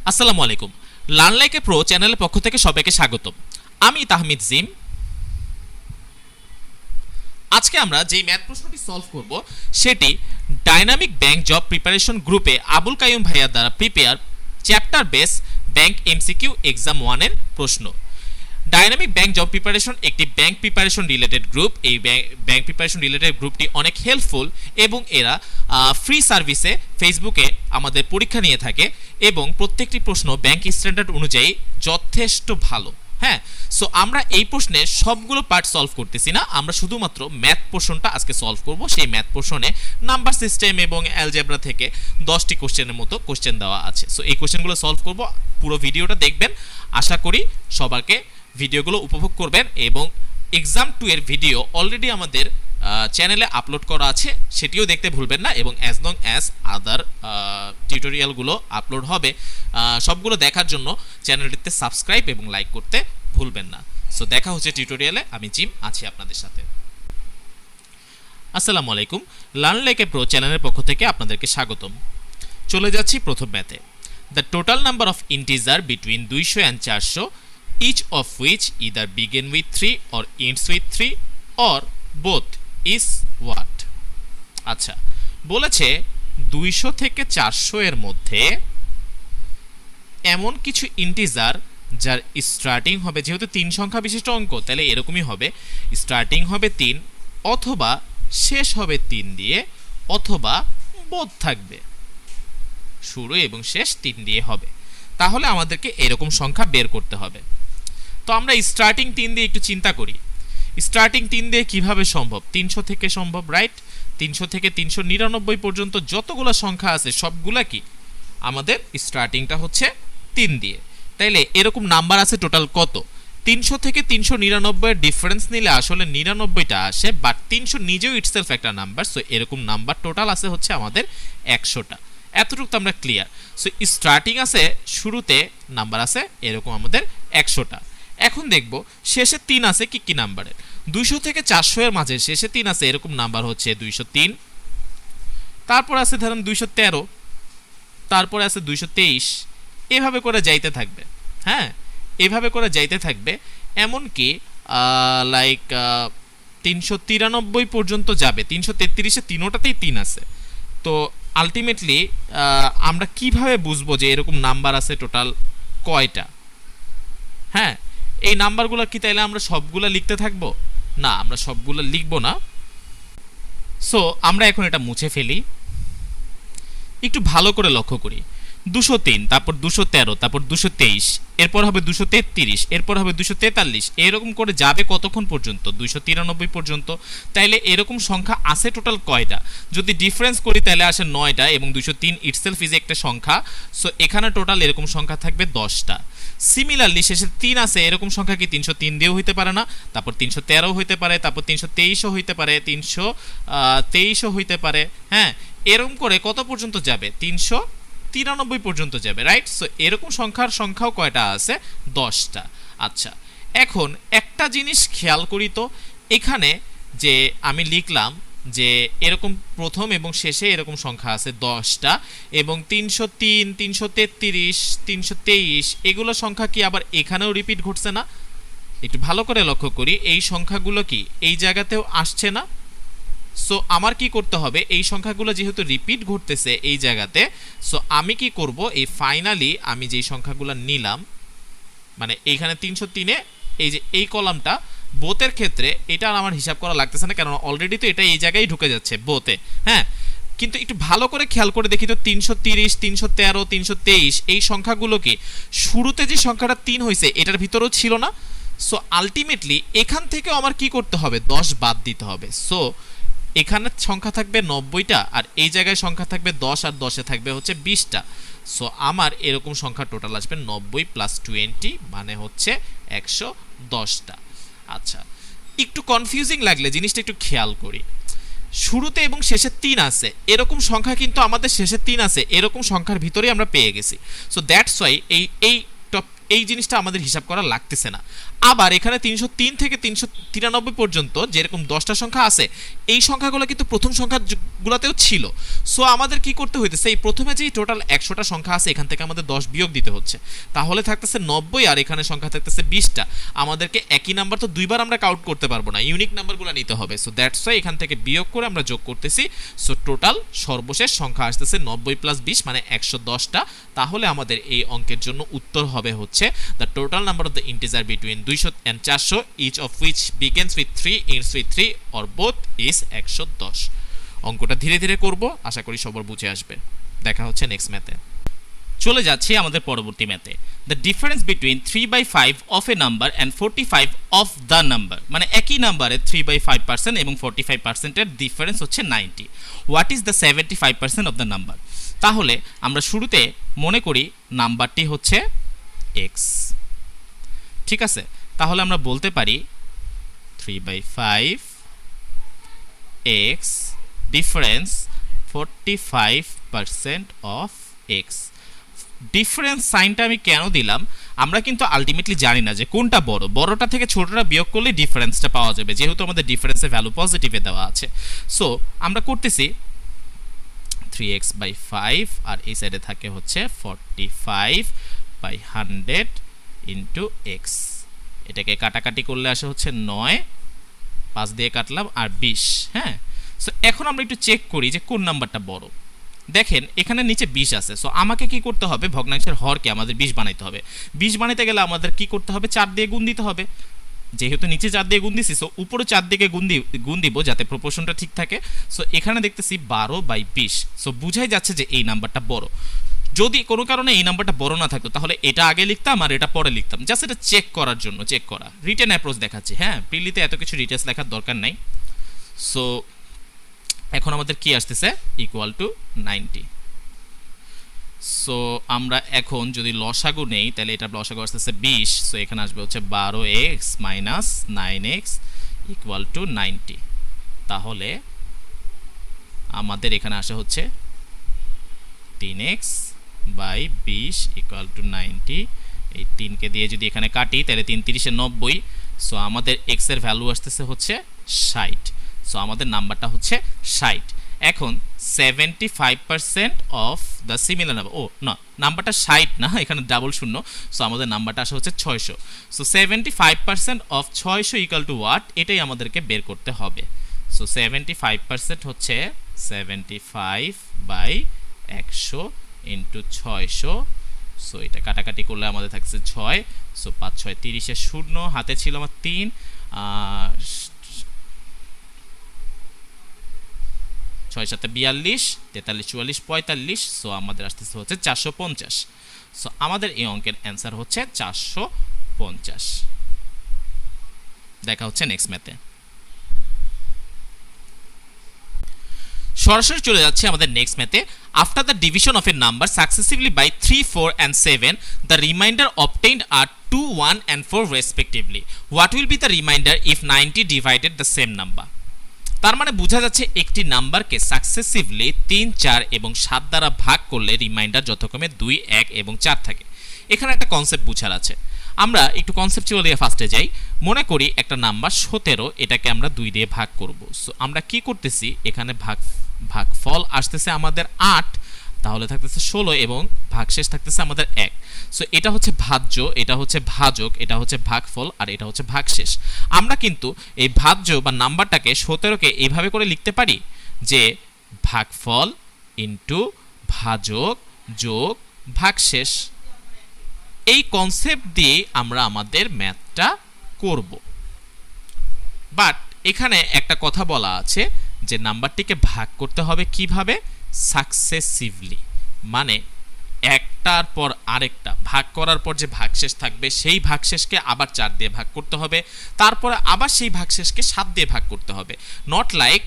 আসসালামু আলাইকুম। Learn like a pro চ্যানেলের পক্ষ থেকে সবাইকে স্বাগতম। আমি তাহমিদ জিম। আজকে আমরা যেই ম্যাথ প্রশ্নটি সলভ করব সেটি ডাইনামিক ব্যাংক জব প্রিপারেশন গ্রুপে আবুল কাইয়ুম ভাইয়া দ্বারা prepare chapter base bank MCQ exam 1 এর প্রশ্ন। ডাইনামিক ব্যাংক জব প্রিপারেশন একটি ব্যাংক প্রিপারেশন রিলেটেড গ্রুপ। এই ব্যাংক প্রিপারেশন রিলেটেড গ্রুপটি অনেক হেল্পফুল এবং এরা ফ্রি সার্ভিসে ফেসবুকে আমাদের পরীক্ষা নিয়ে থাকে এবং প্রত্যেকটি প্রশ্ন ব্যাংক স্ট্যান্ডার্ড অনুযায়ী যথেষ্ট ভালো। হ্যাঁ, সো আমরা এই প্রশ্নের সবগুলো পার্ট সলভ করতেছি না, আমরা শুধুমাত্র ম্যাথ পোর্শনটা আজকে সলভ করব। সেই ম্যাথ পোর্শনে নাম্বার সিস্টেম এবং অ্যালজেব্রা থেকে 10টি কোশ্চেনের মতো কোশ্চেন দেওয়া আছে। সো এই কোশ্চেনগুলো সলভ করব, পুরো ভিডিওটা দেখবেন। আশা করি সবাইকে ভিডিওগুলো উপভোগ করবেন এবং এক্সাম 2 এর ভিডিও অলরেডি আমাদের চ্যানেলে আপলোড করা আছে, সেটিও দেখতে ভুলবেন না এবং অ্যাজ লং অ্যাজ আদার টিউটোরিয়ালগুলো আপলোড হবে, সবগুলো দেখার জন্য চ্যানেলটিতে সাবস্ক্রাইব এবং লাইক করতে ভুলবেন না। সো দেখা হচ্ছে টিউটোরিয়ালে, আমি জিম আছি আপনাদের সাথে। আসসালামু আলাইকুম, লার্ন লাইক এ প্রো চ্যানেলের পক্ষ থেকে আপনাদেরকে স্বাগতম। চলে যাচ্ছি প্রথম ম্যাথে। The total number of integer between 200 and 400 each of which either begin with 3 or ends with 3 or both is what? আচ্ছা, বলেছে 200 থেকে 400 এর মধ্যে এমন কিছু ইন্টিজার যার স্টার্টিং হবে, যেহেতু 3 সংখ্যা বিশিষ্ট অঙ্ক তাহলে এরকমই হবে, স্টার্টিং হবে 3 অথবা শেষ হবে 3 দিয়ে অথবা বোধ থাকবে, শুরু এবং শেষ 3 দিয়ে হবে। তাহলে আমাদেরকে এরকম সংখ্যা বের করতে হবে। তো আমরা স্টার্টিং 3 দিয়ে একটু চিন্তা করি। স্টার্টিং 3 দিয়ে কিভাবে সম্ভব? 300 থেকে সম্ভব, রাইট? 300 থেকে 399 পর্যন্ত যতগুলো সংখ্যা আছে সবগুলা কি আমাদের স্টার্টিংটা হচ্ছে 3 দিয়ে। তাইলে এরকম নাম্বার আছে টোটাল কত? 300 থেকে 399 এর ডিফারেন্স নিলে আসলে 99টা আসে, বাট 300 নিজেও ইটসেলফ একটা নাম্বার। সো এরকম নাম্বার টোটাল আছে হচ্ছে আমাদের 100টা। এতটুকু তো আমরা ক্লিয়ার। সো স্টার্টিং আছে, শুরুতে নাম্বার আছে এরকম আমাদের 100টা। এখন দেখব শেষে 3 আছে কি কি নাম্বারের। 200 থেকে 400 এর মাঝে শেষে 3 আছে এরকম নাম্বার হচ্ছে 203, তারপর আছে ধরেন 213, তারপরে আছে 223, এভাবে করে যাইতে থাকবে। হ্যাঁ, এভাবে করে যাইতে থাকবে, এমনকি লাইক 393 পর্যন্ত যাবে। 333-এ তিনোটাতেই 3 আছে। তো আলটিমেটলি আমরা কিভাবে বুঝবো যে এরকম নাম্বার আছে টোটাল কয়টা? হ্যাঁ, এই নাম্বারগুলো কি তাইলে আমরা সবগুলো লিখতে থাকবো? না, আমরা সবগুলো লিখবো না। সো আমরা এখন এটা মুছে ফেলি। একটু ভালো করে লক্ষ্য করি। 203, তারপর 213, তারপর 223, এরপর হবে 233, এরপর হবে 243, এরকম করে যাবে কতক্ষণ পর্যন্ত? 293 পর্যন্ত। তাইলে এরকম সংখ্যা আছে টোটাল কয়টা? যদি ডিফারেন্স করি তাহলে আসে 9টা এবং 203 ইটসেলফ ইজ একটা সংখ্যা। সো এখানে টোটাল এরকম সংখ্যা থাকবে 10টা। সিমিলারলি শেষে 3 আছে এরকম সংখ্যা কি 303 দিয়েও হইতে পারে না? তারপর 313 হইতে পারে, তারপর 323ও হইতে পারে, 323ও হইতে পারে। হ্যাঁ, এরকম করে কত পর্যন্ত যাবে? 393 পর্যন্ত যাবে, রাইট? সো এরকম সংখ্যাও কয়টা আছে? 10টা। আচ্ছা, এখন একটা জিনিস খেয়াল করি তো, এখানে যে আমি লিখলাম যে এরকম প্রথম এবং শেষে এরকম সংখ্যা আছে 10টা এবং 303, 333, 323 এগুলো সংখ্যা কি আবার এখানেও রিপিট ঘটছে না? একটু ভালো করে লক্ষ্য করি, এই সংখ্যাগুলো কি এই জায়গাতেও আসছে না? সো আমার কি করতে হবে? এই সংখ্যাগুলো যেহেতু রিপিট ঘটতেছে এই জায়গাতে, সো আমি কি করব? এই ফাইনালি আমি যেই সংখ্যাগুলো নিলাম, মানে এইখানে 303-এ এই যে এই কলামটা বোথের ক্ষেত্রে এটা আর আমার হিসাব করা লাগতেছে না, কারণ অলরেডি তো এটা এই জায়গায় ঢুকে যাচ্ছে বোথে। হ্যাঁ, কিন্তু একটু ভালো করে খেয়াল করে দেখি তো, 330, 313, 323 এই সংখ্যাগুলো কি শুরুতে যে সংখ্যাটা 3 হয়েছে এটার ভিতরেও ছিল না? সো আলটিমেটলি এখান থেকেও আমার কি করতে হবে? 10 বাদ দিতে হবে। সো এখানে সংখ্যা থাকবে 90টা আর এই জায়গায় সংখ্যা থাকবে 10 আর 10-এ থাকবে হচ্ছে 20টা। সো আমার এরকম সংখ্যা টোটাল আসবে 90 + 20 মানে হচ্ছে 110টা। আচ্ছা, একটু কনফিউজিং লাগলে জিনিসটা একটু খেয়াল করি। শুরুতে এবং শেষে 3 আছে এরকম সংখ্যা কিন্তু আমাদের শেষে 3 আছে এরকম সংখ্যার ভিতরেই আমরা পেয়ে গেছি। সো দ্যাটস ওয়াই এই জিনিসটা আমাদের হিসাব করা লাগতেছে না। আবার এখানে 303 থেকে 393 পর্যন্ত যেরকম 10টা সংখ্যা আছে, এই সংখ্যাগুলো কিন্তু প্রথম সংখ্যাগুলোতেও ছিল। সো আমাদের কি করতে হইতেছে, এই প্রথমে যে টোটাল 100টা সংখ্যা আছে এখান থেকে আমাদের 10 বিয়োগ দিতে হচ্ছে, তাহলে থাকতেছে 90 আর এখানে সংখ্যা থাকতেছে 20টা। আমাদেরকে একই নাম্বার তো দুইবার আমরা কাউন্ট করতে পারবো না, ইউনিক নাম্বারগুলো নিতে হবে। সো দ্যাটস ওয়াই এখান থেকে বিয়োগ করে আমরা যোগ করতেছি। সো টোটাল সর্বশেষ সংখ্যা আসতেছে 90 প্লাস 20 মানে 110টা। তাহলে আমাদের এই অঙ্কের জন্য উত্তর হবে হচ্ছে the total number of the integer between 200 and 400 each of which begins with 3 ends with 3 or both is 110। অঙ্কটা ধীরে ধীরে করব, আশা করি সবার বুঝে আসবে। দেখা হচ্ছে নেক্সট ম্যাথে। চলে যাচ্ছি আমাদের পরবর্তী ম্যাথে। The difference between 3/5 of a number and 45 of the number, মানে একই নাম্বারে 3/5% এবং 45%-এর ডিফারেন্স হচ্ছে 90। What is the 75% of the number? তাহলে আমরা শুরুতে মনে করি নাম্বারটি হচ্ছে এক্স, ঠিক আছে? তাহলে আমরা বলতে পারি 3/5 X difference 45% of X. Difference সাইনটা আমি কেন দিলাম, আমরা কিন্তু আলটিমেটলি জানি না যে কোনটা বড়, বড়টা থেকে ছোটটা বিয়োগ করলে ডিফারেন্সটা পাওয়া যাবে, যেহেতু আমাদের ডিফারেন্সের ভ্যালু পজিটিভে দেওয়া আছে। সো আমরা করতেছি 3x/5 আর এই সাইডে থাকে হচ্ছে 45/100 ইন্টু এক্স। এটাকে কাটাকাটি করলে আসে হচ্ছে 9, 5 দিয়ে কাটলাম আর 20। হ্যাঁ, সো এখন আমরা একটু চেক করি যে কোন নাম্বারটা বড়। দেখেন এখানে নিচে 20 আছে, সো আমাকে কি করতে হবে, ভগ্নাংশের হরকে আমাদের 20 বানাইতে হবে। 20 বানাইতে গেলে আমাদের কি করতে হবে, 4 দিয়ে গুণ দিতে হবে। যেহেতু নিচে 4 দিয়ে গুণ দিছি, সো উপরে 4 দিকে গুণ দিব যাতে প্রপোর্শনটা ঠিক থাকে। সো এখানে দেখতেছি 12/20। সো বুঝাই যাচ্ছে যে এই নাম্বারটা বড়। যদি কোনো কারণে এই নাম্বারটা বড় না থাকতো তাহলে এটা আগে লিখতাম আর এটা পরে লিখতাম, জাস্ট এটা চেক করার জন্য, চেক করা। রিটেন অ্যাপ্রোচ দেখাচ্ছি, হ্যাঁ, প্রিলিতে এত কিছু ডিটেলস লেখার দরকার নাই। সো এখন আমাদের কি আসতেছে, ইকুয়াল টু 90। সো আমরা এখন যদি লসাগু নেই তাহলে এটা লসাগু আসতেছে 20। সো এখানে আসবে হচ্ছে 12x minus 9x equal to 90। তাহলে আমাদের এখানে আসে হচ্ছে 3x/20 ইকুয়াল টু 90। এই 3কে দিয়ে যদি এখানে কাটি তাহলে 3 × 90। সো আমাদের x এর ভ্যালু আসতেছে হচ্ছে 60। সো আমাদের নাম্বারটা হচ্ছে 60। এখন 75% অফ দ্য সিমিলার নাম্বার, ও না, নাম্বারটা 60 না, এখানে ডাবল শূন্য। সো আমাদের নাম্বারটা আসে হচ্ছে 600। So 75% of 600 equal to what, এটাই আমাদেরকে বের করতে হবে। সো 75% হচ্ছে 75/100 ইন্টু 600। সো এটা কাটাকাটি করলে আমাদের থাকছে 6। সো 5 6 30 শূন্য, হাতে ছিল আমার 3, 6 7 42, 43 44 45। সো আমাদের আসতেছে হচ্ছে 450। সো আমাদের এই অঙ্কের অ্যান্সার হচ্ছে 450। দেখা হচ্ছে নেক্সট ম্যাথে। সরাসরি চলে যাচ্ছে আমাদের নেক্সট ম্যাথে। After the division of a number successively by 3 4 and 7 the remainder obtained are 2 1 and 4 respectively. What will be the remainder if 90 divided the same number? তার মানে বোঝা যাচ্ছে একটি নাম্বারকে সাকসেসিভলি 3 4 এবং 7 দ্বারা ভাগ করলে রিমাইন্ডার যথাক্রমে 2 1 এবং 4 থাকে। এখানে একটা কনসেপ্ট বুঝার আছে, আমরা একটু কনসেপচুয়াল দিয়ে ফার্স্টে যাই। মনে করি একটা নাম্বার 17, এটাকে আমরা 2 দিয়ে ভাগ করব। সো আমরা কি করতেছি, এখানে ভাগফল আসতেছে আমাদের 8, তাহলে থাকতেছে 16 এবং ভাগশেষ থাকতেছে আমাদের 1। সো এটা হচ্ছে ভাজ্য, এটা হচ্ছে ভাজক, এটা হচ্ছে ভাগফল আর এটা হচ্ছে ভাগশেষ। আমরা কিন্তু এই ভাজ্য বা নাম্বারটাকে 17কে এইভাবে করে লিখতে পারি যে ভাগফল ইনটু ভাজক যোগ ভাগশেষ। এই কনসেপ্ট দিয়ে আমরা আমাদের ম্যাথটা করব। বাট এখানে একটা কথা বলা আছে যে নাম্বারটিকে ভাগ করতে হবে কিভাবে, সাকসেসিভলি, মানে একটার পর আরেকটা ভাগ করার পর যে ভাগশেষ থাকবে সেই ভাগশেষকে আবার 4 দিয়ে ভাগ করতে হবে, তারপরে আবার সেই ভাগশেষকে 7 দিয়ে ভাগ করতে হবে। নট লাইক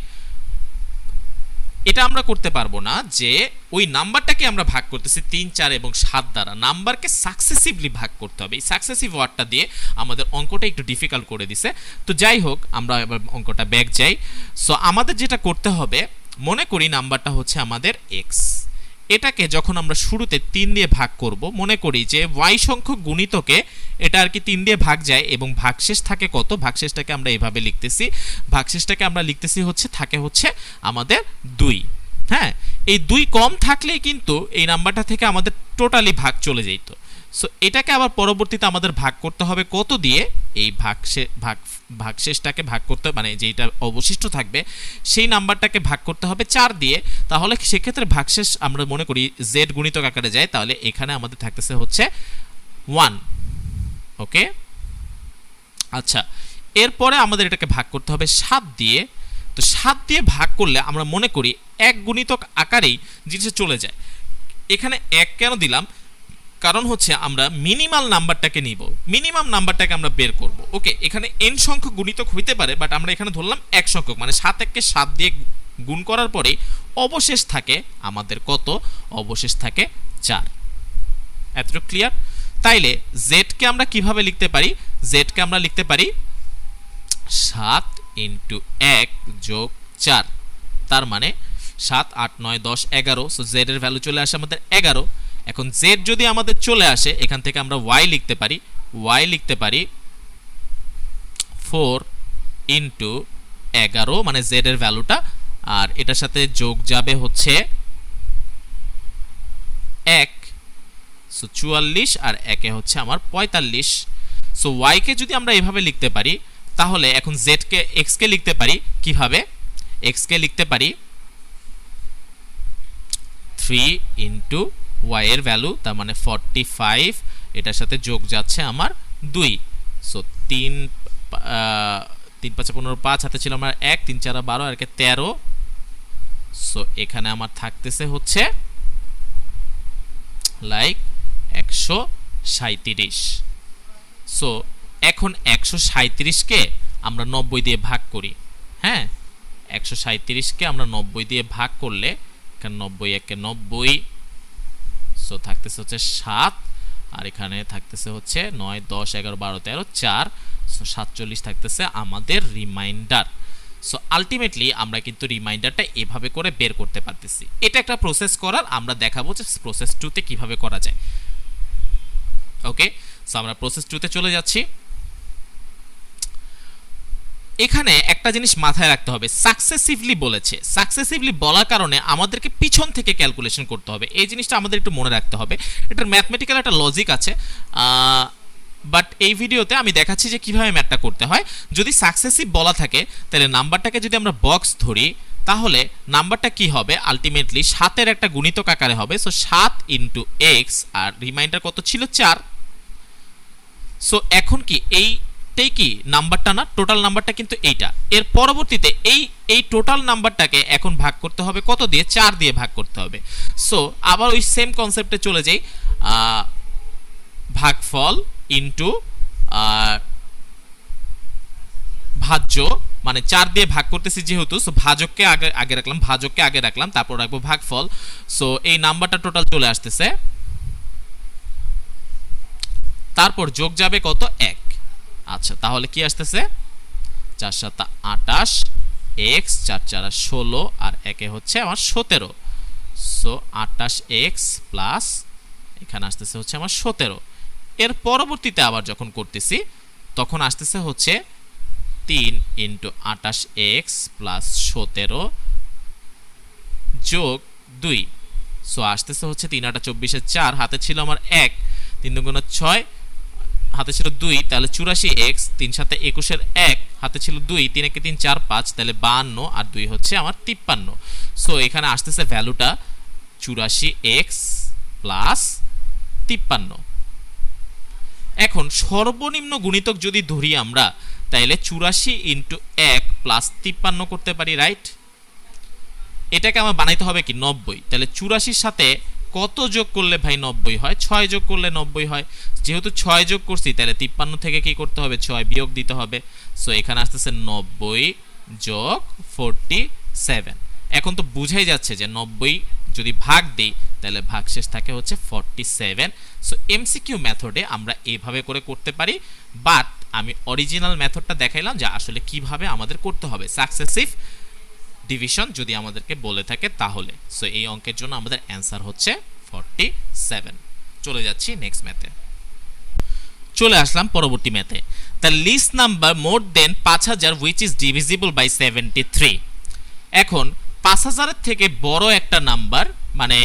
এটা আমরা করতে পারবো না যে ওই নাম্বারটাকে আমরা ভাগ করতেছি 3 4 এবং 7 দ্বারা, নাম্বারকে সাকসেসিভলি ভাগ করতে হবে। এই সাকসেসিভ ওয়ার্ডটা দিয়ে আমাদের অঙ্কটা একটু ডিফিকাল্ট করে দিছে। তো যাই হোক, আমরা এবার অঙ্কটা ব্যাক যাই। সো আমাদের যেটা করতে হবে, মনে করি নাম্বারটা হচ্ছে আমাদের x, এটাকে যখন আমরা শুরুতে 3 দিয়ে ভাগ করব, মনে করি যে y সংখ্যক গুণিতকে এটা আর কি 3 দিয়ে ভাগ যায় এবং ভাগশেষ থাকে কত, ভাগশেষটাকে আমরা এভাবে লিখতেছি, ভাগশেষটাকে আমরা লিখতেছি হচ্ছে থাকে হচ্ছে আমাদের 2। হ্যাঁ, এই 2 কম থাকলেই কিন্তু এই নাম্বারটা থেকে আমাদের টোটালি ভাগ চলে যেত। সো এটাকে আবার পরবর্তীতে আমাদের ভাগ করতে হবে কত দিয়ে, এই ভাগশেষটাকে ভাগ করতে, মানে যেটা অবশিষ্ট থাকবে সেই নাম্বারটাকে ভাগ করতে হবে 4 দিয়ে। তাহলে সেক্ষেত্রে ভাগশেষ আমরা মনে করি z গুণিতক আকারে যায়, তাহলে এখানে আমাদের থাকতেছে হচ্ছে 1। ওকে, আচ্ছা, এরপরে আমাদের এটাকে ভাগ করতে হবে 7 দিয়ে। তো 7 দিয়ে ভাগ করলে আমরা মনে করি 1 গুণিতক আকারেই জিনিসটা চলে যায়। এখানে 1 কেন দিলাম, কারণ হচ্ছে আমরা মিনিমাল নাম্বারটাকে নিব, মিনিমাম নাম্বারটাকে আমরা বের করব। ওকে, এখানে n সংখ্যক গুণিতক হইতে পারে, বাট আমরা এখানে ধরলাম 1 সংখ্যক, মানে 7 কে 7 দিয়ে গুণ করার পরে অবশেষ থাকে আমাদের কত, অবশেষ থাকে 4। এতটুকু ক্লিয়ার? তাইলে z কে আমরা কিভাবে লিখতে পারি, z কে আমরা লিখতে পারি 7 × 1 + 4, তার মানে 7 8 9 10 11। সো z এর ভ্যালু চলে আসে আমাদের 11। এখন z যদি আমাদের চলে আসে, এখান থেকে আমরা y লিখতে পারি, y লিখতে পারি 4 × 11, মানে z এর ভ্যালুটা, আর এটার সাথে যোগ যাবে হচ্ছে 1। সো 44 আর 1 এ হচ্ছে আমার 45। সো y কে যদি আমরা এভাবে লিখতে পারি, তাহলে এখন z কে x কে লিখতে পারি কিভাবে, x কে লিখতে পারি 3 × y এর ভ্যালু, তার মানে 45, এটার সাথে যোগ যাচ্ছে আমার 2। সো 3 5 15 5, হাতে ছিল আমার 1, 3 4 12 আর 13। সো এখানে আমার থাকতেছে হচ্ছে লাইক 137। সো এখন 137 কে আমরা 90 দিয়ে ভাগ করি। হ্যাঁ, 137 কে আমরা 90 দিয়ে ভাগ করলে এখানে 90 1 90, সো থাকতেছে হচ্ছে 7, আর এখানে থাকতেছে হচ্ছে 9 10 11 12 13 4। সো 47 থাকতেছে আমাদের রিমাইন্ডার। সো আলটিমেটলি আমরা কিন্তু রিমাইন্ডারটা এভাবে করে বের করতে পারতেছি। এটা একটা প্রসেস করার, আমরা দেখাবো যে প্রসেস 2 তে কিভাবে করা যায়। ওকে, সো আমরা প্রসেস 2 তে চলে যাচ্ছি। এখানে একটা জিনিস মাথায় রাখতে হবে, সাকসেসিভলি বলেছে, সাকসেসিভলি বলার কারণে আমাদেরকে পিছন থেকে ক্যালকুলেশন করতে হবে। এই জিনিসটা আমাদের একটু মনে রাখতে হবে, এটার ম্যাথমেটিক্যাল একটা লজিক আছে, বাট এই ভিডিওতে আমি দেখাচ্ছি যে কিভাবে ম্যাথটা করতে হয়। যদি সাকসেসিভ বলা থাকে, তাহলে নাম্বারটাকে যদি আমরা বক্স ধরি, তাহলে নাম্বারটা কি হবে, আলটিমেটলি 7 এর একটা গুণিতক আকারে হবে। সো 7 × x, আর রিমাইন্ডার কত ছিল 4। সো এখন কি এইটাই কি নাম্বারটা না, টোটাল নাম্বারটা কিন্তু এইটা। এর পরবর্তীতে এই টোটাল নাম্বারটাকে এখন ভাগ করতে হবে কত দিয়ে, 4 দিয়ে ভাগ করতে হবে। সো আবার ওই সেম কনসেপ্টে চলে যাই, ভাগফল ইনটু ভাজ্য, মানে 4 দিয়ে ভাগ করতেছি যেহেতু, সো ভাজককে আগে রাখলাম, ভাজককে আগে রাখলাম, তারপর রাখবো ভাগফল। সো এই নাম্বারটা টোটাল চলে আসতেছে, তারপর যোগ যাবে কত, 1। আচ্ছা, তাহলে কি আসতেছে 4 7 28, x 4 4 16, আর 1 হচ্ছে আমার 17। সো 28x প্লাস এখানে আসতেছে হচ্ছে আমার 17। এর পরবর্তীতে আবার যখন করতেছি, তখন আসতেছে হচ্ছে 3 × 28x প্লাস 17 যোগ 2। সো আসতেছে হচ্ছে 3 8 24 4, হাতে ছিল আমার 1, 3 2 6, হাতে ছিল 2, তাহলে 84x, 3 7 21 1, হাতে ছিল 2, 3 1 3 4 5, তাহলে 52, আর 2 হচ্ছে আমার 53। সো এখানে আসতেছে ভ্যালুটা 84x প্লাস 53। এখন সর্বনিম্ন গুণিতক যদি ধরি আমরা, তাহলে 84 × 1 প্লাস 53 করতে পারি, রাইট? এটাকে আমার বানাইতে হবে কি 90। তাহলে 84 সাথে কত যোগ করলে ভাই 90 হয়, 6 যোগ করলে 90 হয়। যেহেতু 6 যোগ করছি, তাহলে 53 থেকে কি করতে হবে, 6 বিয়োগ দিতে হবে। সো এখানে আসতেছে 90 যোগ 47। এখন তো বুঝাই যাচ্ছে যে 90 যদি ভাগ দেই, তাহলে ভাগশেষ থাকে হচ্ছে 47। সো এমসিকিউ মেথডে আমরা এইভাবে করে করতে পারি, বাট আমি অরিজিনাল মেথডটা দেখাইলাম যে আসলে কিভাবে আমাদের করতে হবে। সাকসেসিভ ডিভিশন যদি আমাদেরকে বলে থাকে তাহলে। সো এই অঙ্কের জন্য আমাদের অ্যান্সার হচ্ছে 47। চলে যাচ্ছি নেক্সট ম্যাথে। চলে আসলাম পরবর্তী ম্যাথে। The least number more than 5000 which is divisible by 73। এখন 5000 থেকে বড় একটা নাম্বার, মানে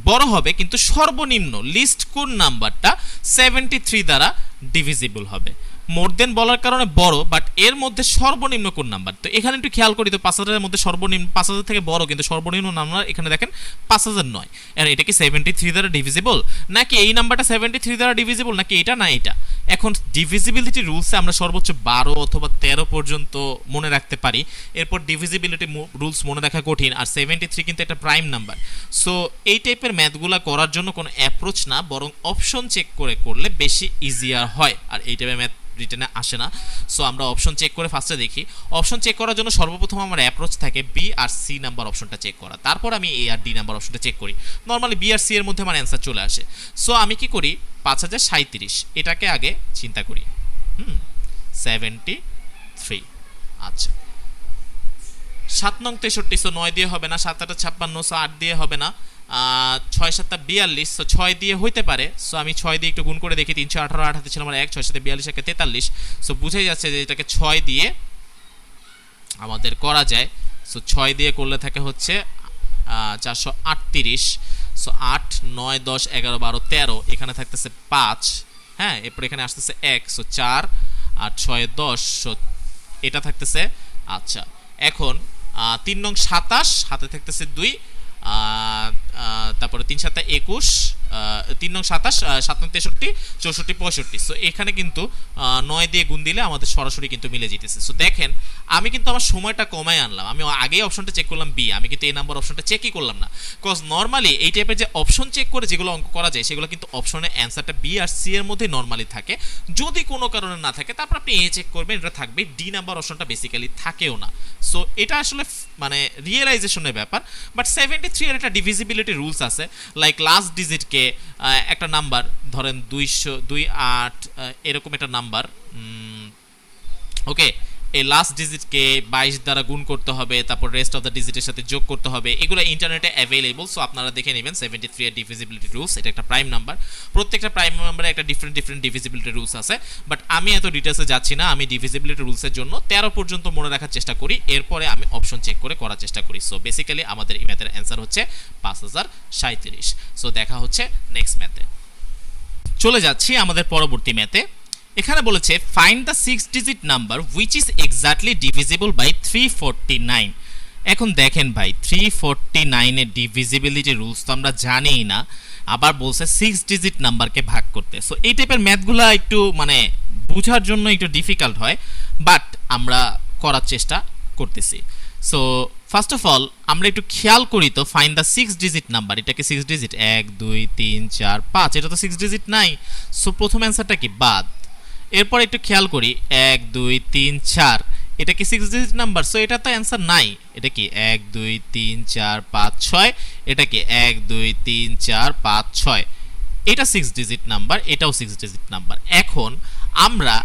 বড় হবে কিন্তু সর্বনিম্ন লিস্ট কোন নাম্বারটা 73 দ্বারা ডিভিজিবল হবে। মোর দেন বলার কারণে বড়, বাট এর মধ্যে সর্বনিম্ন কোন নাম্বার। তো এখানে একটু খেয়াল করি তো 5000 এর মধ্যে সর্বনিম্ন 5000 থেকে বড় কিন্তু সর্বনিম্ন নাম্বার এখানে দেখেন 5000 নয়। আর এটা কি 73 দ্বারা ডিভিজিবল, নাকি এই নাম্বারটা 73 দ্বারা ডিভিজিবল, নাকি এটা না এটা। এখন ডিভিজিবিলিটি রুলসে আমরা সর্বোচ্চ 12 অথবা 13 পর্যন্ত মনে রাখতে পারি। এরপর ডিভিজিবিলিটি রুলস মনে রাখা কঠিন, আর 73 কিন্তু একটা প্রাইম নাম্বার। সো এই টাইপের ম্যাথগুলো করার জন্য কোনো অ্যাপ্রোচ না, বরং অপশন চেক করে করলে বেশি ইজিয়ার হয়। আর এই টাইপের ম্যাথ রিটেনে আসে না। সো আমরা অপশন চেক করে ফার্স্টে দেখি। অপশন চেক করার জন্য সর্বপ্রথম আমার অ্যাপ্রোচ থাকে বি আর সি নাম্বার অপশনটা চেক করা, তারপর আমি এ আর ডি নাম্বার অপশনটা চেক করি। নর্মালি বি আর সি এর মধ্যে আমার অ্যান্সার চলে আসে। সো আমি কি করি, 5037 এটাকে আগে চিন্তা করি। 73। আচ্ছা, 7 নং 63, সো 9 দিয়ে হবে না। 7 8 56, সো 8 দিয়ে হবে না। 6 7 42, সো 6 দিয়ে হইতে পারে। সো আমি 6 দিয়ে একটু গুণ করে দেখি। 318 8 হাতে ছিল আমার 1, 6 7 42 1 43। সো বুঝাই যাচ্ছে যে এটাকে 6 দিয়ে আমাদের করা যায়। সো 6 দিয়ে করলে থাকে হচ্ছে 438। সো 8 9 10 11 12 13, এখানে থাকতেছে 5। হ্যাঁ, এরপর এখানে আসতেছে 1, সো 4 আর 6 10, সো এটা থাকতেছে। আচ্ছা, এখন 3 নং 27 হাতে থাকতেছে 2, তারপরে 3 7 21, 3 নং 27, 7 নং 63 64 65। সো এখানে কিন্তু 9 দিয়ে গুণ দিলে আমাদের সরাসরি কিন্তু মিলে যেতেছে। সো দেখেন আমি কিন্তু আমার সময়টা কমায় আনলাম। আমি আগেই অপশনটা চেক করলাম বি, আমি কিন্তু এই নাম্বার অপশনটা চেকই করলাম না। বিকজ নর্মালি এই টাইপের যে অপশন চেক করে যেগুলো অঙ্ক করা যায় সেগুলো কিন্তু অপশনের অ্যান্সারটা বি আর সি এর মধ্যে নর্মালি থাকে। যদি কোনো কারণে না থাকে তারপর আপনি এ চেক করবেন, এটা থাকবে। ডি নাম্বার অপশনটা বেসিক্যালি থাকেও না। সো এটা আসলে মানে রিয়েলাইজেশনের ব্যাপার। বাট 73 এর একটা ডিভিজিবিলিটি রুলস আছে। লাইক লাস্ট ডিজিটকে একটা নাম্বার ধরেন 228 এরকম একটা নাম্বার, ওকে, এই লাস্ট ডিজিটকে 22 দ্বারা গুণ করতে হবে, তারপর রেস্ট অফ দ্য ডিজিটের সাথে যোগ করতে হবে। এগুলো ইন্টারনেটে অ্যাভেলেবল, সো আপনারা দেখে নেবেন 73 এর ডিভিজিবিলিটি রুলস। এটা একটা প্রাইম নাম্বার। প্রত্যেকটা প্রাইম নাম্বারে একটা ডিফারেন্ট ডিভিজিবিলিটি রুলস আছে। বাট আমি এত ডিটেলসে যাচ্ছি না। আমি ডিভিজিবিলিটি রুলসের জন্য 13 পর্যন্ত মনে রাখার চেষ্টা করি, এরপরে আমি অপশন চেক করে করার চেষ্টা করি। সো বেসিক্যালি আমাদের এই ম্যাথের অ্যান্সার হচ্ছে 5037। সো দেখা হচ্ছে নেক্সট ম্যাথে। চলে যাচ্ছি আমাদের পরবর্তী ম্যাথে। এখানে বলেছে find the 6 digit number which is exactly divisible by 349। এখন দেখেন ভাই, 349 এর ডিভিজিবিলিটি রুলস তো আমরা জানিই না, আবার বলছে 6 ডিজিট নাম্বারকে ভাগ করতে। সো এই টাইপের ম্যাথগুলো একটু মানে বোঝার জন্য একটু ডিফিকাল্ট হয়, বাট আমরা করার চেষ্টা করতেছি। সো ফার্স্ট অফ অল আমরা একটু খেয়াল করি তো, ফাইন্ড দ্য 6 ডিজিট নাম্বার। এটাকে 6 ডিজিট 1 2 3 4 5, এটা তো 6 ডিজিট নাই। সো প্রথম অ্যান্সারটা কি বাদ। এরপর একটু খেয়াল করি 1 2 3 4, এটা কি 6 ডিজিট নাম্বার? সো এটা তো অ্যান্সার নাই। এটা কি 1 2 3 4 5 6, এটা কি 1 2 3 4 5 6, এটা 6 ডিজিট নাম্বার, এটাও 6 ডিজিট নাম্বার। এখন আমরা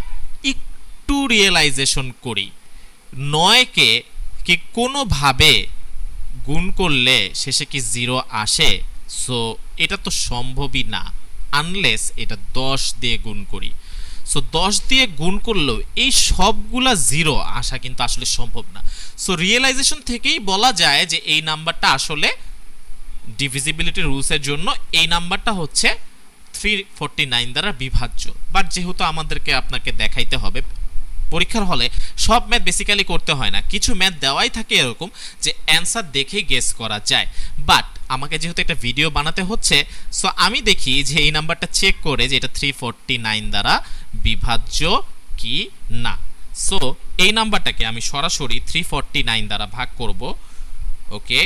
একটু রিয়েলাইজেশন করি, 9কে কি কোনোভাবে গুণ করলে শেষে কি 0 আসে? সো এটা তো সম্ভবই না, আনলেস এটা 10 দিয়ে গুণ করি। সো 10 দিয়ে গুণ করলেও এই সবগুলা 0 আসা কিন্তু আসলে সম্ভব না। সো রিয়েলাইজেশন থেকেই বলা যায় যে এই নাম্বারটা আসলে ডিভিজিবিলিটি রুলসের জন্য এই নাম্বারটা হচ্ছে 349 দ্বারা বিভাজ্য। বাট যেহেতু আমাদেরকে আপনাকে দেখাইতে হবে, পরীক্ষার হলে সব ম্যাথ বেসিক্যালি করতে হয় না, কিছু ম্যাথ দেওয়াই থাকে এরকম যে অ্যান্সার দেখেই গেস করা যায়। বাট আমাকে যেহেতু একটা ভিডিও বানাতে হচ্ছে, সো আমি দেখি যে এই নাম্বারটা চেক করে যে এটা 349 দ্বারা বিভাজ্য কি না। সো এই নাম্বারটাকে আমি সরাসরি 349 দ্বারা ভাগ করব। ওকে,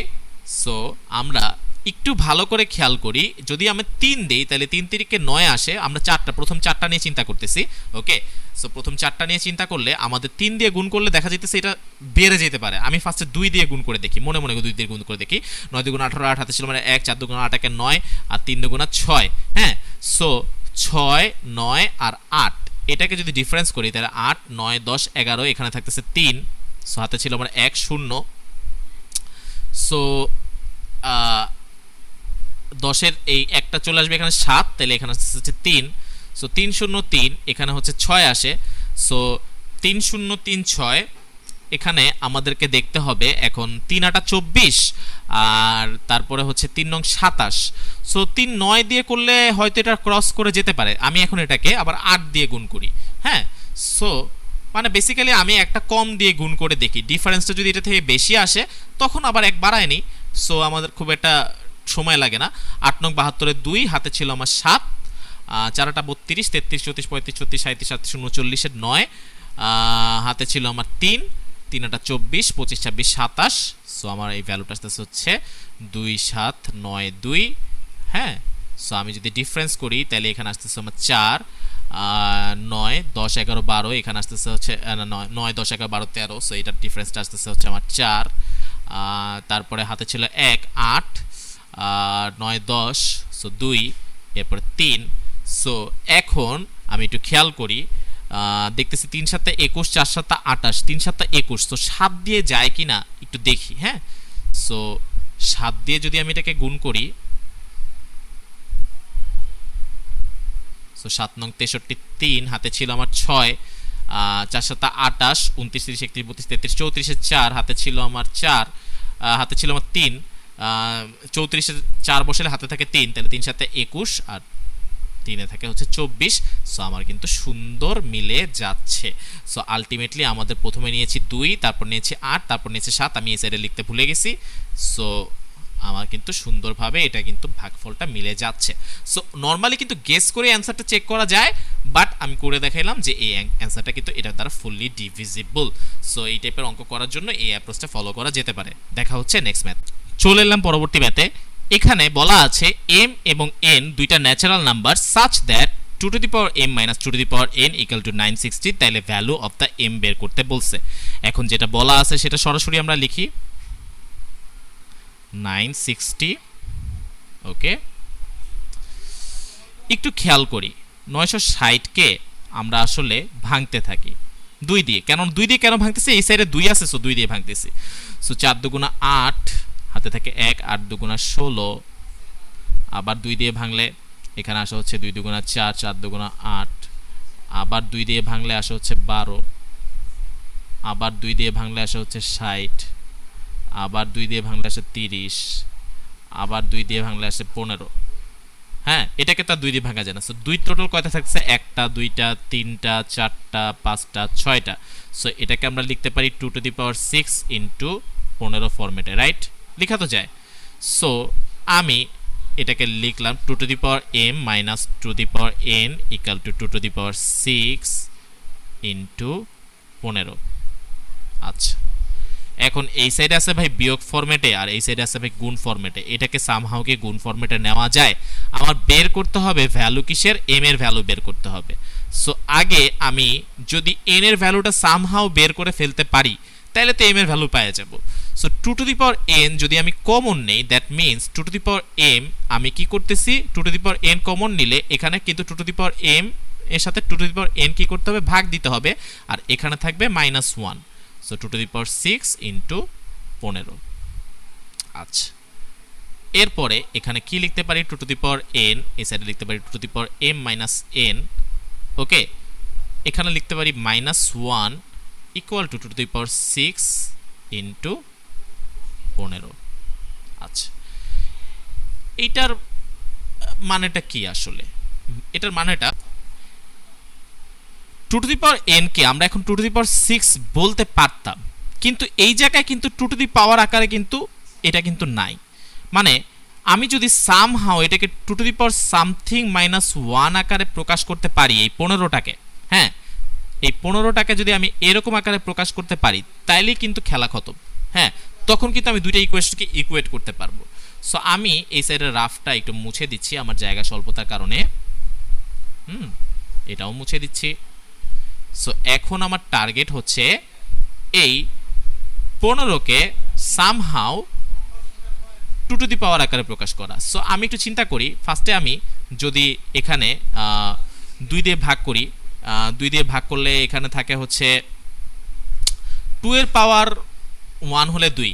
সো আমরা একটু ভালো করে খেয়াল করি, যদি আমি 3 দেই তাহলে 3 তিরিকে 9 আসে। আমরা প্রথম চারটা নিয়ে চিন্তা করতেছি। ওকে, সো প্রথম চারটা নিয়ে চিন্তা করলে আমাদের 3 দিয়ে গুণ করলে দেখা যেতেছে এটা বেড়ে যেতে পারে। আমি ফার্স্টে 2 দিয়ে গুণ করে দেখি, মনে মনে 2 দিয়ে গুণ করে দেখি। 9 2 18 8 হাতে ছিল মানে 1, 4 2 8 1 9, আর 3 2 6। হ্যাঁ, সো 6 9 আর 8, এটাকে যদি ডিফারেন্স করি তাহলে 8 9 10 11, এখানে থাকতেছে 3। সো হাতে ছিল মানে 1 0। সো 10-এর এই একটা চলে আসবে এখানে 7, তাহলে এখানে হচ্ছে 3। সো 3 0 3, এখানে হচ্ছে 6 আসে। সো 3 0 3 6, এখানে আমাদেরকে দেখতে হবে এখন 3 8 24, আর তারপরে হচ্ছে 3 9 27। সো 3 9 দিয়ে করলে হয়তো এটা ক্রস করে যেতে পারে। আমি এখন এটাকে আবার 8 দিয়ে গুণ করি। হ্যাঁ, সো মানে বেসিক্যালি আমি একটা কম দিয়ে গুণ করে দেখি, ডিফারেন্সটা যদি এটা থেকে বেশি আসে তখন আবার এক বাড়ায় নিই। সো আমাদের খুব একটা সময় লাগে না। 8 9 72 2, হাতে ছিল আমার 7, 4 8 32 33 34 35 36 37 38 39 9, হাতে ছিল আমার 3 3 8 24 25 26 27। সো আমার এই ভ্যালুটা আসতেছে হচ্ছে 2 7 9 2। হ্যাঁ, সো আমি যদি ডিফারেন্স করি তাহলে এখানে আসতেছে আমার 4 9 10 11 12, এখানে আসতেছে হচ্ছে 9 10 11 12 13। সো এটার ডিফারেন্সটা আসতেছে হচ্ছে আমার 4। তারপরে হাতে ছিল 1 8 9 10, সো 2, এরপর 3। সো এখন আমি একটু খেয়াল করি, দেখতেছি 3 7 21 4 7 28, 3 7 21। সো 7 দিয়ে যায় কি না একটু দেখি। হ্যাঁ, সো 7 দিয়ে যদি আমি এটাকে গুণ করি, সো 7 9 63 3, হাতে ছিল আমার 6, 4 7 28 29 30 31 32 33 34 4, হাতে ছিল আমার 4, হাতে ছিল আমার 3, 34 4 বসালে হাতে থাকে 3, তাহলে 3 7 21 আর 3 এ থাকে হচ্ছে 24। সো আমার কিন্তু সুন্দর মিলে যাচ্ছে। সো আলটিমেটলি আমাদের প্রথমে নিয়েছি 2, তারপর নিয়েছি 8, তারপর নিয়েছি 7। আমি এই সাইডে লিখতে ভুলে গেছি। সো আমার কিন্তু সুন্দরভাবে এটা কিন্তু ভাগফলটা মিলে যাচ্ছে। সো নর্মালি কিন্তু গেস করে অ্যান্সারটা চেক করা যায়, বাট আমি করে দেখাইলাম যে এই অ্যান্সারটা কিন্তু এটার দ্বারা ফুললি ডিভিজিবল। সো এই টাইপের অঙ্ক করার জন্য এই অ্যাপ্রোচটা ফলো করা যেতে পারে। দেখা হচ্ছে নেক্সট ম্যাথ। চলে এলাম পরবর্তী ম্যাথে। এখানে বলা আছে m এবং n দুইটা natural number such that 2 to the power m minus 2 to the power n equal to 960, তাইলে ভ্যালু অফ দ্য m বের করতে বলছে। এখন যেটা বলা আছে সেটা সরাসরি আমরা লিখি 960। ওকে, একটু খেয়াল করি 960 কে আমরা আসলে ভাঙতে থাকি 2 দিয়ে। দুই দিয়ে কেন ভাঙতেছি? এই সাইডে 2 আছে, সো 2 দিয়ে ভাঙতেছি। সো 4 দুগুণা 8, হাতে থাকে 1, 8 দুগুণা 16, আবার 2 দিয়ে ভাঙলে এখানে আসা হচ্ছে 2 দুগুণা 4, 4 দুগুণা 8, আবার 2 দিয়ে ভাঙলে আসা হচ্ছে 12, আবার 2 দিয়ে ভাঙলে আসা হচ্ছে 60, আবার 2 দিয়ে ভাঙলে আসে 30, আবার 2 দিয়ে ভাঙলে আসে 15। হ্যাঁ, এটাকে তো 2 দিয়ে ভাঙা যায় না। সো 2 টোটাল কয়টা থাকছে? 1টা 2টা 3টা 4টা 5টা 6টা। সো এটাকে আমরা লিখতে পারি 2 টু দি পাওয়ার 6 ইনটু 15 ফরম্যাটে, রাইট? লেখা তো যায়। সো আমি এটাকে লিখলাম 2 to the power m minus 2 to the power n equal to 2 to the power 6 into 15। আচ্ছা, এখন এই সাইডে আছে ভাই বিয়োগ ফরম্যাটে, আর এই সাইডে আছে ভাই গুণ ফরম্যাটে। এটাকে সামহাউ কে গুণ ফরম্যাটে নেওয়া যায়। আমার বের করতে হবে ভ্যালু কিসের? m এর ভ্যালু বের করতে হবে। সো আগে আমি যদি n এর ভ্যালুটা সামহাউ বের করে ফেলতে পারি তাহলে তো m এর ভ্যালু পেয়ে যাব। So 2 to the power n যদি আমি কমন নেই, that means 2 to the power m আমি কি করতেছি? 2 to the power n common নিলে এখানে কিন্তু 2 টু দি পাওয়ার m এর সাথে 2 টু দি পাওয়ার n কি করতে হবে? ভাগ দিতে হবে, আর এখানে থাকবে -1। So 2 to the power 6 into 15। আচ্ছা, এরপরে এখানে কি লিখতে পারি? 2 টু দি পাওয়ার n, এই সাইডে লিখতে পারি 2 to the power m minus n। ওকে, এখানে লিখতে পারি -1 equal to 2 to the power 6 into 15। আচ্ছা, এইটার মানেটা কি আসলে? এটার মানেটা 2 টু দি পাওয়ার n কে আমরা এখন 2 টু দি পাওয়ার 6 বলতে পারতাম, কিন্তু এই জায়গায় কিন্তু 2 টু দি পাওয়ার আকারে কিন্তু এটা কিন্তু নাই। মানে আমি যদি সামহাউ এটাকে 2 টু দি পাওয়ার সামথিং -1 আকারে প্রকাশ করতে পারি, এই 15টাকে, হ্যাঁ, এই 15টাকে যদি আমি এরকম আকারে প্রকাশ করতে পারি তাইলেই কিন্তু খেলা খতম। হ্যাঁ, তখন কিন্তু আমি দুইটা ইকুয়েশনকে ইকুয়েট করতে পারবো। সো আমি এই সাইডের রাফটা একটু মুছে দিচ্ছি আমার জায়গা স্বল্পতার কারণে। এটাও মুছে দিচ্ছি। সো এখন আমার টার্গেট হচ্ছে এই 15কে সামহাউ 2 টু দি পাওয়ার আকারে প্রকাশ করা। সো আমি একটু চিন্তা করি, ফার্স্টে আমি যদি এখানে 2 দিয়ে ভাগ করি, 2 দিয়ে ভাগ করলে এখানে থাকে হচ্ছে 2 এর পাওয়ার 1 হলে 2,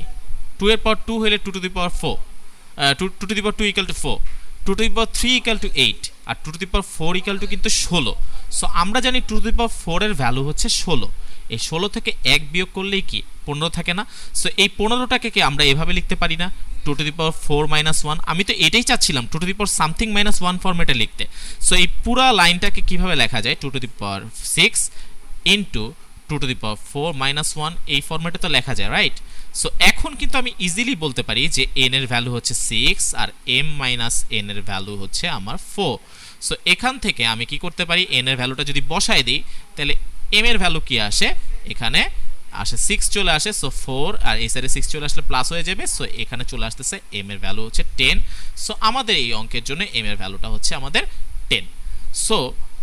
2 এর পাওয়ার 2 হলে 2 to the power 4, 2 to the power 2 equal to 4, 2 to the power 3 equal to 8, আর 2 to the power 4 equal to কিন্তু 16। সো আমরা জানি 2 টু দি পাওয়ার 4 এর ভ্যালু হচ্ছে 16। এই 16 থেকে 1 বিয়োগ করলেই কি 15 থাকে না? সো এই 15টাকে কি আমরা এভাবে লিখতে পারি না 2 টু দি পাওয়ার 4 মাইনাস 1? আমি তো এটাই চাচ্ছিলাম 2 to the power something minus 1 ফরম্যাটে লিখতে। সো এই পুরো লাইনটাকে কিভাবে লেখা যায় 2 to the power 6 into 2 to the power 4 minus 1, এই ফরম্যাটে তো লেখা যায়, রাইট? সো এখন কিন্তু আমি ইজিলি বলতে পারি যে n এর ভ্যালু হচ্ছে 6 আর m মাইনাস n এর ভ্যালু হচ্ছে আমার 4। সো এখান থেকে আমি কি করতে পারি, n এর ভ্যালুটা যদি বসায় দিই তাহলে m এর ভ্যালু কি আসে, এখানে আসে 6 চলে আসে। সো 4 আর এই সাইডে 6 চলে আসলে প্লাস হয়ে যাবে। সো এখানে চলে আসতেছে m এর ভ্যালু হচ্ছে 10। সো আমাদের এই অঙ্কের জন্য m এর ভ্যালুটা হচ্ছে আমাদের 10। সো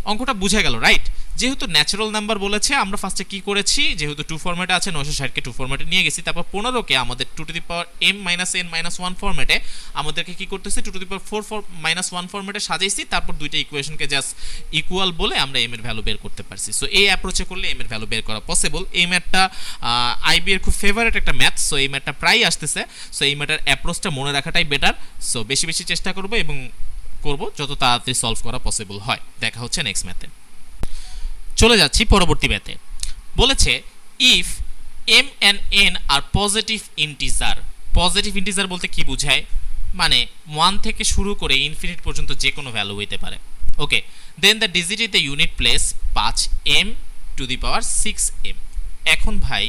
অঙ্কটা বুঝে গেল, রাইট? যেহেতু ন্যাচারাল নাম্বার বলেছে, আমরা ফার্স্টে কি করেছি, যেহেতু 2 ফরম্যাটে আছে 960 কে 2 ফরম্যাটে নিয়ে গেছি, তারপর 15 কে আমাদের 2 to the power m minus n minus 1 ফরম্যাটে আমাদেরকে কি করতেছি 2 টু দি পাওয়ার 4 মাইনাস 1 ফরম্যাটে সাজাইছি, তারপর দুইটা ইকুয়েশনকে জাস্ট ইকুয়াল বলে আমরা m এর ভ্যালু বের করতে পারছি। সো এই অ্যাপ্রোচে করলে m এর ভ্যালু বের করা পসিবল। এই ম্যাথটা আইবি এর খুব ফেভারিট একটা ম্যাথ। সো এই ম্যাথটা প্রায় আসতেছে। সো এই ম্যাথের অ্যাপ্রোচটা মনে রাখাটাই বেটার। সো বেশি বেশি চেষ্টা করব এবং করব যত তাড়াতাড়ি সলভ করা পসিবল হয়। দেখা হচ্ছে নেক্সট ম্যাথে। চলে যাচ্ছি পরবর্তী ম্যাথে। বলেছে ইফ m and n আর পজিটিভ ইন্টিজার। পজিটিভ ইন্টিজার বলতে কি বোঝায়, মানে 1 থেকে শুরু করে ইনফিনিট পর্যন্ত যে কোনো ভ্যালু হইতে পারে। Okay, then the digit in the unit place 5m to the power 6m। এখন ভাই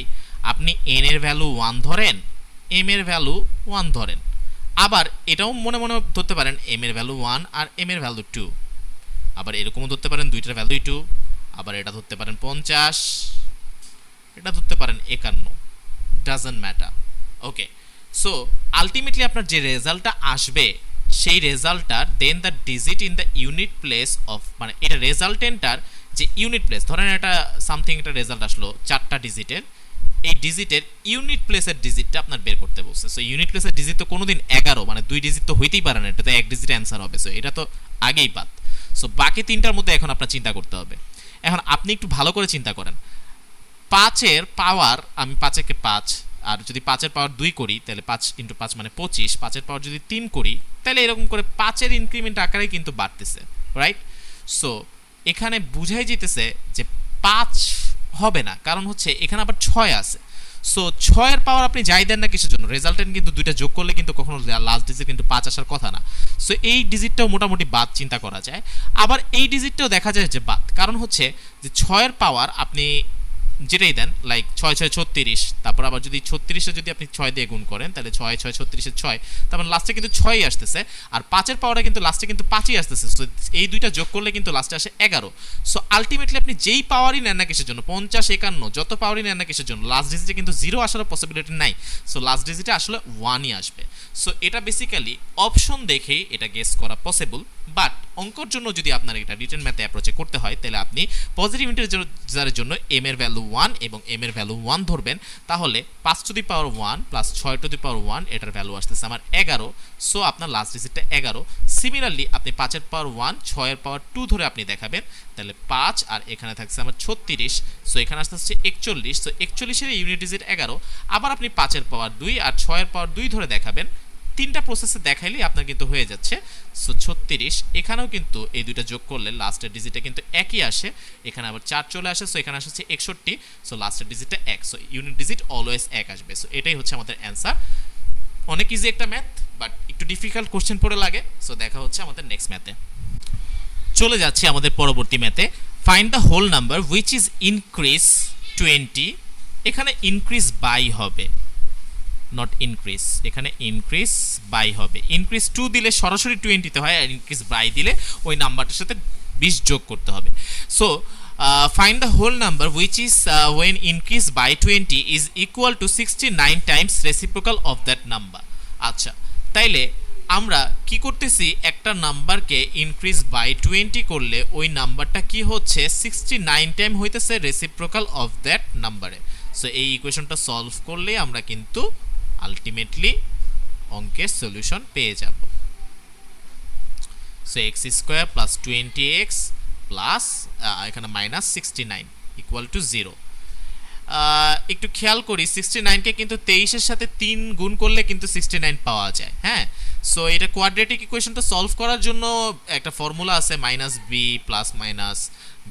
আপনি n এর ভ্যালু 1 ধরেন, m এর ভ্যালু 1 ধরেন, আবার এটাও মনে মনে ধরতে পারেন m এর ভ্যালু 1 আর m এর ভ্যালু 2, আবার এরকমও ধরতে পারেন দুইটার ভ্যালুই 2, আবার এটা ধরতে পারেন 50, এটা ধরতে পারেন 51, doesn't matter. Okay, so ultimately আপনার যে রেজাল্টটা আসবে সেই রেজাল্টটার then the digit in the unit place of, মানে এটা রেজাল্টেন্টার যে ইউনিট প্লেস, ধরেন এটা সামথিং একটা রেজাল্ট আসলো 4টা ডিজিটের, এই ডিজিটের ইউনিট প্লেসের ডিজিটটা আপনার বের করতে বলছে। সো ইউনিট প্লেসের ডিজিট তো কোনোদিন 11, মানে 2 ডিজিট তো হইতেই পারে না, এটা তো 1 ডিজিট অ্যান্সার হবে। সো এটা তো আগেই বাদ। সো বাকি 3টার মধ্যে এখন আপনার চিন্তা করতে হবে। এখন আপনি একটু ভালো করে চিন্তা করেন, 5-এর পাওয়ার, আমি 5-কে 5, আর যদি 5-এর পাওয়ার 2 করি তাহলে 5 ইন্টু 5 মানে 25, 5-এর পাওয়ার যদি 3 করি তাহলে এরকম করে 5-এর ইনক্রিমেন্ট আকারে কিন্তু বাড়তেছে, রাইট? সো এখানে বুঝাই যেতেছে যে 5 হবে না, কারণ হচ্ছে এখানে আবার 6 আছে। সো 6-এর পাওয়ার আপনি যাই দেন না কিসের জন্য, রেজাল্টেন্ট কিন্তু দুইটা যোগ করলে কিন্তু কখনো লাস্ট ডিজিট কিন্তু 5 আসার কথা না। সো এই ডিজিটটাও মোটামুটি বাদ চিন্তা করা যায়, আবার এই ডিজিটটাও দেখা যায় যে বাদ, কারণ হচ্ছে যে 6-এর পাওয়ার আপনি যেটাই দেন, লাইক 6 6 36, তারপর আবার যদি 36-এ যদি আপনি 6 দিয়ে গুণ করেন তাহলে 6 6 36-এর 6, তারপর লাস্টে কিন্তু 6ই আসতেছে, আর 5-এর পাওয়ারে কিন্তু লাস্টে কিন্তু 5ই আসতেছে। সো এই দুইটা যোগ করলে কিন্তু লাস্টে আসে 11। সো আলটিমেটলি আপনি যেই পাওয়ারই নেন না কিসের জন্য, 50 51 যত পাওয়ারই নেন না কিসের জন্য, লাস্ট ডিজিটে কিন্তু 0 আসার পসিবিলিটি নাই। সো লাস্ট ডিজিটে আসলে 1ই আসবে। সো এটা বেসিক্যালি অপশন দেখেই এটা গেস করা পসিবল, বাট অঙ্কর জন্য যদি আপনার এটা রিটেন ম্যাথে অ্যাপ্রোচে করতে হয় তাহলে আপনি পজিটিভ ইন্টিজারের জন্য m এর ভ্যালু 1 এবং m এর ভ্যালু 1 ধরবেন, তাহলে 5 to the power 1 plus 6 to the power 1 এটার ভ্যালু আসতেছে আমার 11। সো আপনার লাস্ট ডিজিটটা 11। সিমিলারলি আপনি 5-এর পাওয়ার 1 6-এর পাওয়ার 2 ধরে আপনি দেখাবেন, তাহলে 5 আর এখানে থাকছে আমার 36। সো এখানে আসতেছে 41। সো 41-এর ইউনিট ডিজিট 11, আবার আপনি 5-এর পাওয়ার 2 আর 6-এর পাওয়ার 2 ধরে দেখাবেন, 3টা প্রসেসে দেখাইলেই আপনার কিন্তু হয়ে যাচ্ছে। সো 36, এখানেও কিন্তু এই দুইটা যোগ করলে লাস্টের ডিজিটটা কিন্তু একই আসে, এখানে আবার 4 চলে আসে। সো এখানে আসছে 61। সো লাস্টের ডিজিটটা 1। সো ইউনিট ডিজিট অলওয়েজ 1 আসবে। সো এটাই হচ্ছে আমাদের অ্যান্সার। অনেক ইজি একটা ম্যাথ, বাট একটু ডিফিকাল্ট কোশ্চেন পড়ে লাগে। সো দেখা হচ্ছে আমাদের নেক্সট ম্যাথে। চলে যাচ্ছি আমাদের পরবর্তী ম্যাথে। Find the whole number which is increase 20। এখানে ইনক্রিজ বাই হবে, নট ইনক্রিজ, এখানে ইনক্রিজ বাই হবে। ইনক্রিজ 2 দিলে সরাসরি 20-তে হয়, আর ইনক্রিজ বাই দিলে ওই নাম্বারটার সাথে 20 যোগ করতে হবে। So find the whole number which is when increase by 20 is equal to 69 times reciprocal of that number. আচ্ছা, তাইলে আমরা কি করতেছি, একটা নাম্বারকে ইনক্রিজ বাই 20 করলে ওই নাম্বারটা কি হচ্ছে 69 টাইম হইতেছে রেসিপ্রোকাল অফ দ্যাট নাম্বারে। সো এই ইকুয়েশনটা সলভ করলে আমরা কিন্তু আলটিমেটলি অঙ্কের সলিউশন পেয়ে যাব। So x square plus 20x plus এখানে মাইনাস 69 ইকুয়াল টু 0। একটু খেয়াল করি 69কে কিন্তু 23-এর সাথে 3 গুণ করলে কিন্তু 69 পাওয়া যায়। হ্যাঁ, সো এটা কোয়াড্রেটিক ইকুয়েশনটা সলভ করার জন্য একটা ফর্মুলা আছে -b plus minus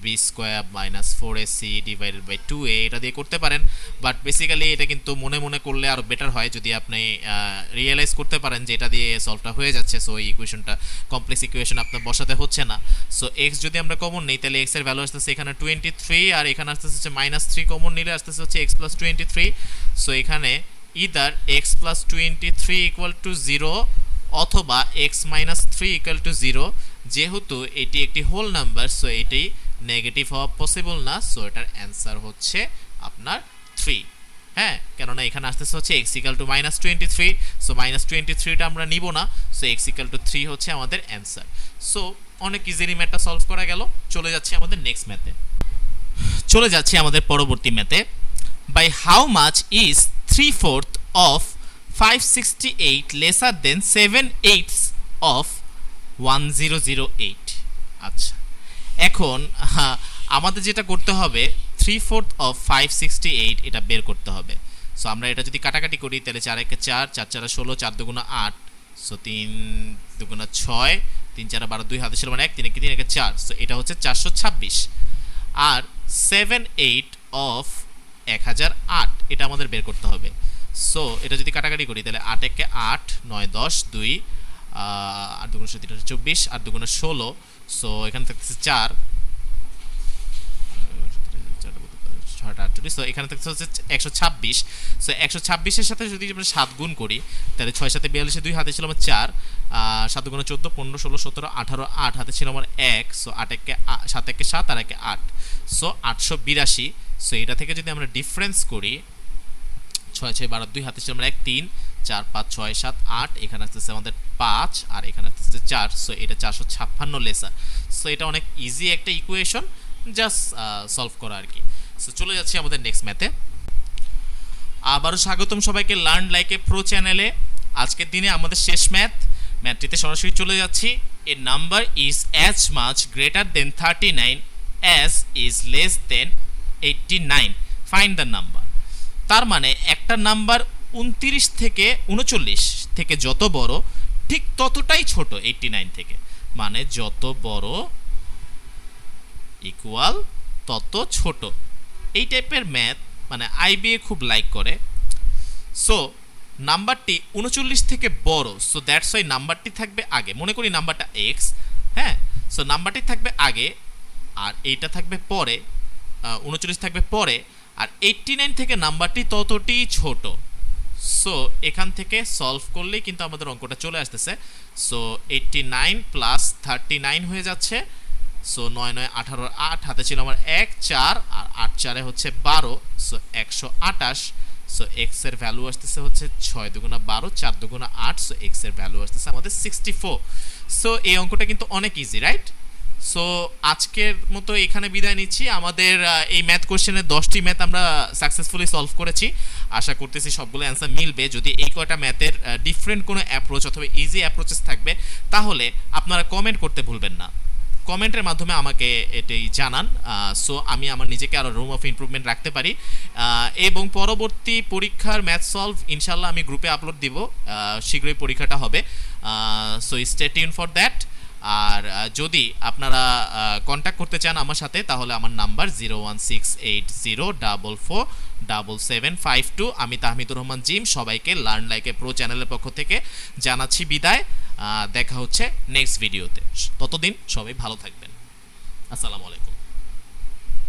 b square minus 4ac divided by 2a, এটা দিয়ে করতে পারেন। বাট বেসিক্যালি এটা কিন্তু মনে মনে করলে আরও বেটার হয় যদি আপনি রিয়েলাইজ করতে পারেন যে এটা দিয়ে সলভটা হয়ে যাচ্ছে। সো এই ইকুয়েশনটা কমপ্লেক্স ইকুয়েশন আপনার বসাতে হচ্ছে না। সো এক্স যদি আমরা কমন নিই তাহলে এক্স এর ভ্যালু আসতেছে এখানে 23 আর এখানে আসতেছে হচ্ছে -3, কমন নিলে আসতেছে হচ্ছে x প্লাস 23। সো এখানে either x plus 23 equal to 0 অথবা x মাইনাস 3 ইকুয়াল টু 0। যেহেতু এটি একটি হোল নাম্বার সো এটি নেগেটিভ হওয়া পসিবল না। সো এটার অ্যান্সার হচ্ছে আপনার 3। হ্যাঁ, কেননা এখানে আসতেছে হচ্ছে x ইকুয়াল টু -23, সো -23টা আমরা নিব না। সো x ইকুয়াল টু 3 হচ্ছে আমাদের অ্যান্সার। সো অনেক ইজিলি ম্যাথটা সলভ করা গেল। চলে যাচ্ছি আমাদের নেক্সট ম্যাথে। চলে যাচ্ছি আমাদের পরবর্তী ম্যাথে। By how much is 3/4 of 568 lesser than 7/8 of 1008? আচ্ছা, এখন আমাদের যেটা করতে হবে 3/4 অফ 568 এটা বের করতে হবে। সো আমরা এটা যদি কাটাকাটি করি তাহলে 4 একে 4, 4 4 16, 4 দুগুণা 8, সো 3 দুগুণা 6, 3 4 12, 2 হাতে ছিল মানে 1, 3 একে 3 একে 4, সো এটা হচ্ছে 426। আর 7/8 অফ 1008 এটা আমাদের বের করতে হবে। সো এটা যদি কাটাকাটি করি তাহলে 8 একে 8, 9 10, 2 8 দুগুণ 24, 8 দুগুণ 16, সো এখানে থাকতেছে 4, সো এখানে থাকছে হচ্ছে 126। সো 126-এর সাথে যদি আমরা 7 গুণ করি তাহলে 6 7 42, 2 হাতে ছিল আমার 4, 7 গুণ 14, 15 16 17 18, 8 হাতে ছিল আমার 1, সো 8 একে 7 একে 7 আর একে 8, সো 882। সো এটা থেকে যদি আমরা ডিফারেন্স করি 6 6 12, 2 হাতে ছিল আমার 1, 3 4 5 6 7 8, এখানে আসতেছে আমাদের 5 আর এখানে আসতেছে 4, সো এটা 456 লেসার। সো এটা অনেক ইজি একটা ইকুয়েশন, জাস্ট সলভ করা আর কি। সো চলে যাচ্ছি আমাদের নেক্সট ম্যাথে। আবারও স্বাগতম সবাইকে লার্ন লাইক এ প্রো চ্যানেলে। আজকের দিনে আমাদের শেষ ম্যাথটিতে সরাসরি চলে যাচ্ছি। A number is as much greater than 39 as is less than 89, find the number. তার মানে একটা নাম্বার 29 থেকে 39 থেকে যত বড় ঠিক ততটাই ছোট 89 থেকে, মানে যত বড় ইকুয়াল তত ছোট। এই টাইপের ম্যাথ মানে আইবিএ খুব লাইক করে। সো নাম্বারটি 39 থেকে বড়, সো দ্যাটস ওয়াই নাম্বারটি থাকবে আগে। মনে করি নাম্বারটা এক্স, হ্যাঁ, সো নাম্বারটি থাকবে আগে আর এইটা থাকবে পরে, 39 থাকবে পরে, আর 89 থেকে নাম্বারটি ততটি ছোট। সো এখান থেকে সলভ করলেই কিন্তু আমাদের অঙ্কটা চলে আসতেছে। সো 89 প্লাস 39 হয়ে যাচ্ছে। সো 9 9 18 8 হাতে ছিল আমার 1 4 আর 8 4 হচ্ছে 12, সো 128। সো x এর ভ্যালু আসতেছে হচ্ছে 6 দুগুণা 12, 4 দুগুণা 8, সো x এর ভ্যালু আসতেছে আমাদের 64। সো এই অঙ্কটা কিন্তু অনেক ইজি, রাইট? সো আজকের মতো এখানে বিদায় নিচ্ছি। আমাদের এই ম্যাথ কোশ্চেনের 10টি ম্যাথ আমরা সাকসেসফুলি সলভ করেছি। আশা করতেছি সবগুলো অ্যান্সার মিলবে। যদি এই কয়টা ম্যাথের ডিফারেন্ট কোনো অ্যাপ্রোচ অথবা ইজি অ্যাপ্রোচেস থাকবে তাহলে আপনারা কমেন্ট করতে ভুলবেন না। কমেন্টের মাধ্যমে আমাকে এটাই জানান, সো আমি আমার নিজেকে আরও রুম অফ ইমপ্রুভমেন্ট রাখতে পারি। এবং পরবর্তী পরীক্ষার ম্যাথ সলভ ইনশাল্লাহ আমি গ্রুপে আপলোড দিব, শীঘ্রই পরীক্ষাটা হবে। So stay tune for that. আর যদি আপনারা কন্ট্যাক্ট করতে চান আমার সাথে তাহলে আমার নাম্বার 01680447752। আমি তাহমিদুর রহমান জিম। সবাইকে লার্ন লাইক এ প্রো চ্যানেলের পক্ষ থেকে জানাচ্ছি বিদায়। দেখা হচ্ছে নেক্সট ভিডিওতে। ততদিন সবাই ভালো থাকবেন। আসসালামু আলাইকুম।